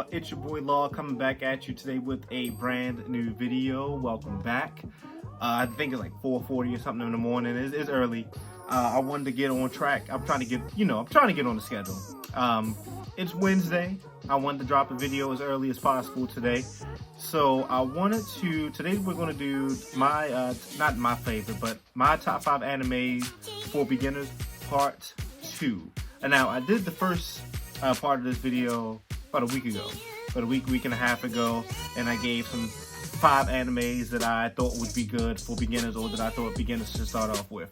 y'all? It's your boy Law coming back at you today with a brand new video. Welcome back. I think it's like 4:40 or something in the morning. It's early. I wanted to get on track. I'm trying to get on the schedule. It's Wednesday. I wanted to drop a video as early as possible today. So today we're going to do my, not my favorite, but my top 5 animes for beginners, part 2. And now I did the first part of this video about a week and a half ago, and I gave some 5 animes that I thought would be good for beginners, or that I thought beginners should start off with.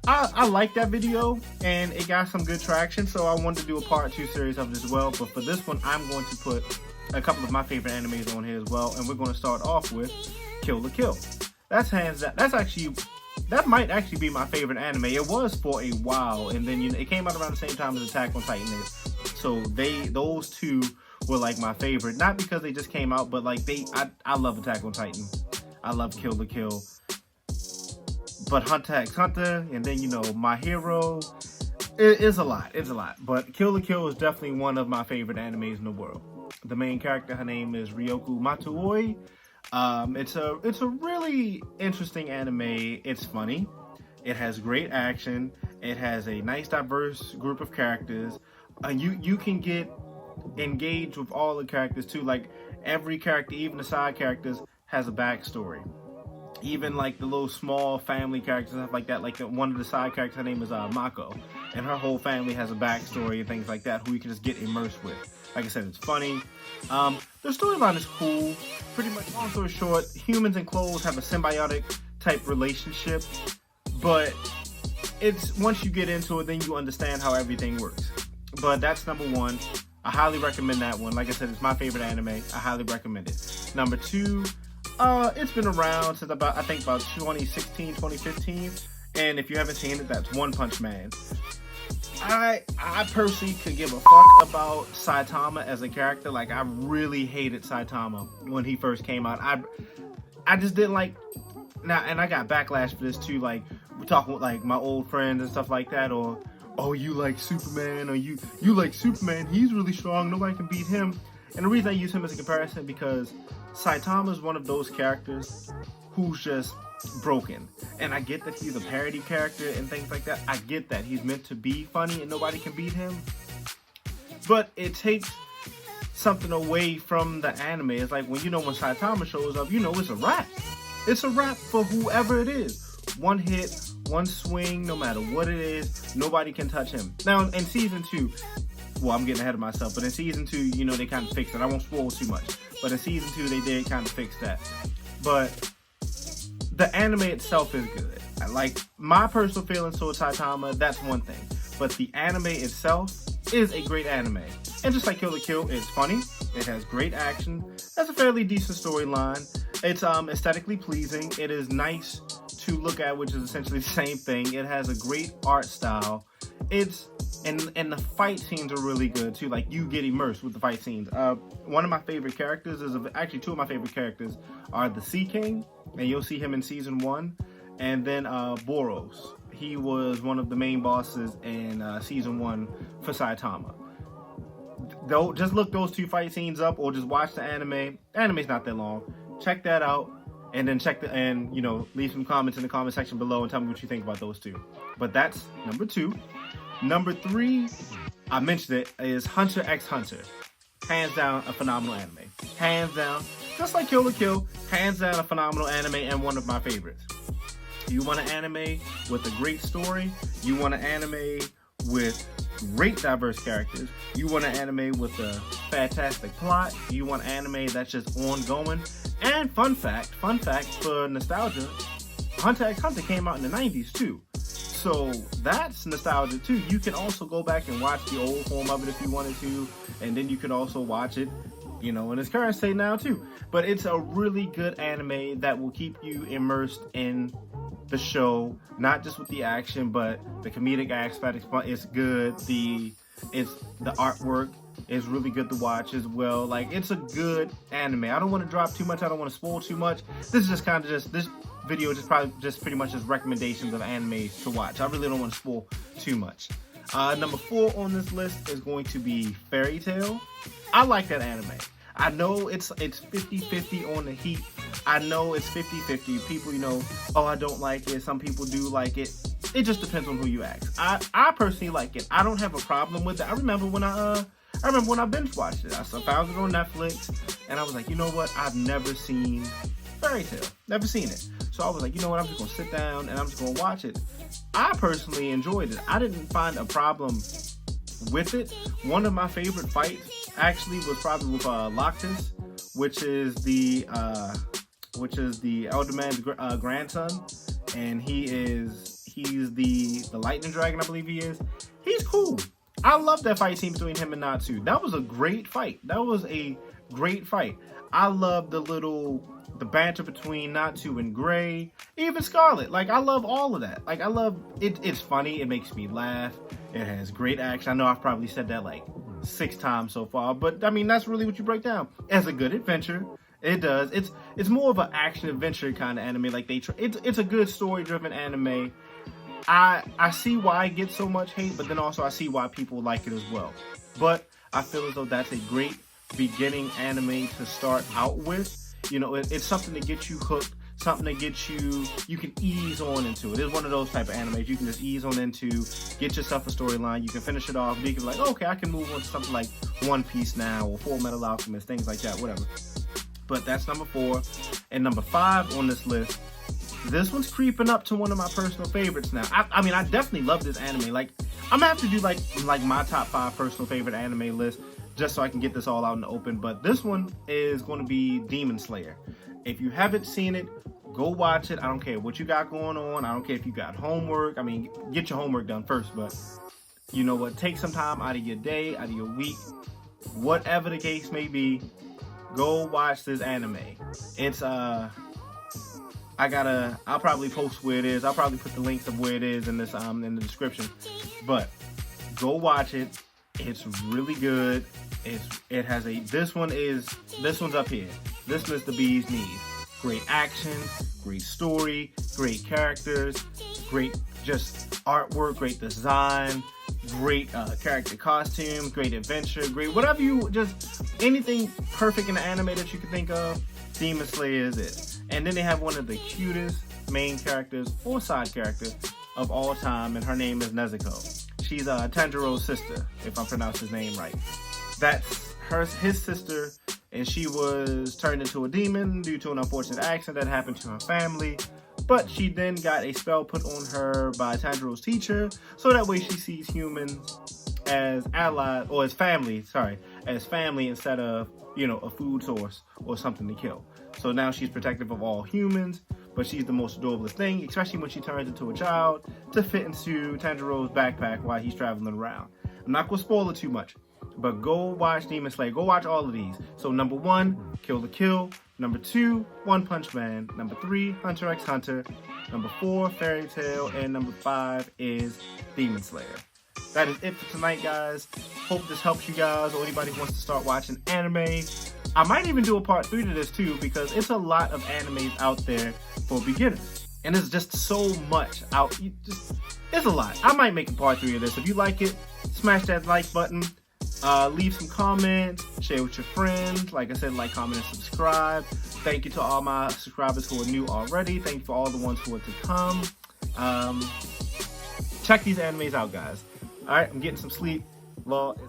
I liked that video and it got some good traction, so I wanted to do a part 2 series of it as well. But for this one, I'm going to put a couple of my favorite animes on here as well, and we're going to start off with Kill la Kill. That might actually be my favorite anime. It was for a while, and then it came out around the same time as Attack on Titan is. So those two were like my favorite, not because they just came out, but like I love Attack on Titan. I love Kill la Kill. But Hunter x Hunter, and then My Hero, it's a lot. It's a lot. But Kill la Kill is definitely one of my favorite animes in the world. The main character, her name is Ryoku Matsuoi. It's a really interesting anime. It's funny. It has great action. It has a nice, diverse group of characters. You can get engaged with all the characters too. Like every character, even the side characters, has a backstory. Even like the little small family characters, stuff like that. Like one of the side characters, her name is Mako, and her whole family has a backstory and things like that, who you can just get immersed with. Like I said, it's funny. The storyline is cool. Pretty much, long story short, humans and clothes have a symbiotic type relationship, but it's once you get into it, then you understand how everything works. But that's number 1. I highly recommend that one. Like I said, it's my favorite anime. I highly recommend it. Number 2, it's been around since about 2016, 2015. And if you haven't seen it, that's One Punch Man. I personally could give a fuck about Saitama as a character. Like, I really hated Saitama when he first came out. I just didn't like. Now, and I got backlash for this too. Like, we're talking with like my old friends and stuff like that, or oh, you like Superman, or you like Superman, he's really strong, nobody can beat him. And the reason I use him as a comparison, because Saitama is one of those characters who's just broken. And I get that he's a parody character and things like that. I get that he's meant to be funny and nobody can beat him. But it takes something away from the anime. It's like when Saitama shows up, it's a wrap. It's a wrap for whoever it is. One hit, one swing, no matter what it is, nobody can touch him. Now, in season 2, well, I'm getting ahead of myself, but in season 2, they kind of fixed it. I won't spoil too much, but in season 2, they did kind of fix that. But the anime itself is good. Like, my personal feelings towards Saitama, that's one thing. But the anime itself is a great anime. And just like Kill la Kill, it's funny. It has great action. Has a fairly decent storyline. It's aesthetically pleasing. It is nice to look at, which is essentially the same thing. It has a great art style. And the fight scenes are really good too. Like, you get immersed with the fight scenes. One of my favorite characters actually 2 of my favorite characters are the Sea King, and you'll see him in season 1, and then Boros. He was one of the main bosses in season 1 for Saitama. Just look those 2 fight scenes up, or just watch the anime. The anime's not that long. Check that out, and then leave some comments in the comment section below and tell me what you think about those 2. But that's number 2. Number 3, I mentioned it, is Hunter x Hunter. Hands down, a phenomenal anime. Hands down, just like Kill la Kill, hands down a phenomenal anime and one of my favorites. You want an anime with a great story? You want an anime with great diverse characters? You want an anime with a fantastic plot? You want an anime that's just ongoing? And fun fact for nostalgia, Hunter x Hunter came out in the 90s too. So that's nostalgia too. You can also go back and watch the old form of it if you wanted to, and then you could also watch it, in its current state now too. But it's a really good anime that will keep you immersed in the show, not just with the action, but the comedic aspect is good. The artwork is really good to watch as well. Like, it's a good anime. I don't want to drop too much. I don't want to spoil too much. This is just kind of this video is pretty much recommendations of animes to watch. I really don't want to spoil too much. Number 4 on this list is going to be Fairy Tail. I like that anime. I know it's 50-50 on the heat. I know it's 50-50. People, oh, I don't like it. Some people do like it. It just depends on who you ask. I personally like it. I don't have a problem with it. I remember when I binge watched it. I found it on Netflix, and I was like, you know what? I've never seen Fairy Tail. Never seen it. So I was like, you know what? I'm just gonna sit down and I'm just gonna watch it. I personally enjoyed it. I didn't find a problem with it. One of my favorite fights actually was probably with Loctus, which is the Elder Man's grandson, and he's the Lightning Dragon, I believe he is. He's cool. I love that fight scene between him and Natsu. That was a great fight. I love the banter between Natsu and Gray, even Scarlet. Like, I love all of that. Like, I love it. It's funny. It makes me laugh. It has great action. I know I've probably said that like 6 times so far, but I mean, that's really what you break down as a good adventure. It does. It's more of an action adventure kind of anime. Like, it's a good story driven anime. I see why it gets so much hate, but then also I see why people like it as well. But I feel as though that's a great beginning anime to start out with. It's something to get you hooked, something to get you can ease on into it. It's one of those type of animes you can just ease on into, get yourself a storyline, you can finish it off, and you can be like, okay, I can move on to something like One Piece now, or Full Metal Alchemist, things like that, whatever. But that's number 4. And number 5 on this list, this one's creeping up to one of my personal favorites now. I mean, I definitely love this anime. Like, I'm gonna have to do like my top 5 personal favorite anime list, just so I can get this all out in the open. But this one is going to be Demon Slayer. If you haven't seen it, go watch it. I don't care what you got going on. I don't care if you got homework. I mean, get your homework done first, but you know what? Take some time out of your day, out of your week, whatever the case may be, go watch this anime. It's, I'll probably post where it is. I'll probably put the links of where it is in this, in the description, but go watch it. It's really good. This one's up here. This one's the bee's knees. Great action, great story, great characters, great just artwork, great design, great character costumes, great adventure, great whatever anything perfect in the anime that you can think of, Demon Slayer is it. And then they have one of the cutest main characters or side characters of all time, and her name is Nezuko. She's Tanjiro's sister, if I pronounce his name right. That's his sister, and she was turned into a demon due to an unfortunate accident that happened to her family. But she then got a spell put on her by Tanjiro's teacher, so that way she sees humans as allies, or as family instead of, a food source or something to kill. So now she's protective of all humans, but she's the most adorable thing, especially when she turns into a child, to fit into Tanjiro's backpack while he's traveling around. I'm not going to spoil it too much, but go watch Demon Slayer. Go watch all of these. So number 1, Kill the Kill. Number 2, One Punch Man. Number 3, Hunter x Hunter. Number 4, Fairy Tail. And number 5 is Demon Slayer. That is it for tonight, guys. Hope this helps you guys, or anybody who wants to start watching anime. I might even do a part 3 to this too, because it's a lot of animes out there for beginners. And there's just so much out. It's a lot. I might make a part 3 of this. If you like it, smash that like button. Leave some comments. Share with your friends. Like I said, like, comment, and subscribe. Thank you to all my subscribers who are new already. Thank you for all the ones who are to come. Check these animes out, guys. Alright, I'm getting some sleep. Law is...